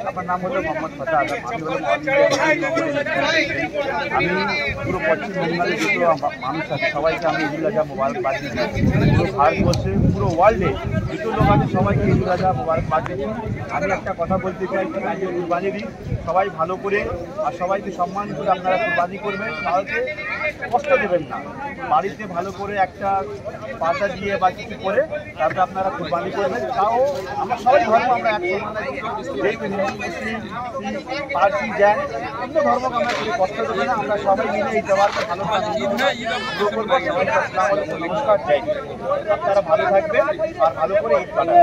আপনার নাম হলো মোহাম্মদ ফাতা আলম। আমি পুরো পশ্চিম বঙ্গালের যত মানুষ আছে সবাইকে আমি ঈদুল আজহা মোবারকবাদ দিচ্ছি। পুরো ভারতবর্ষে পুরো ওয়ার্ল্ডে যত লোক আছে সবাইকে ঈদুল আজহা মোবারকবাদ দিচ্ছি। আমি একটা কথা বলতে চাই, আজকে কুরবানি দিন, সবাই ভালো করে আর সবাইকে সম্মান করে আপনারা কুরবানি করবেন, কাউকে কষ্ট দেবেন না। বাড়িতে ভালো করে একটা পাতা দিয়ে বা কিছু করে তারপরে আপনারা কুরবানি করবেন। তাও আমরা সবাই ধর্ম আমরা এক হিন্দু, মুসলিম, শিখ, পার্সি, জৈন অন্য ধর্মকে আমরা কোনো কষ্ট দেবো না। আমরা সবাই মিলে এই দেওয়ারকে ভালো নমস্কার চাই। আপনারা ভালো থাকবেন আর ভালো করে ঈদ পালন।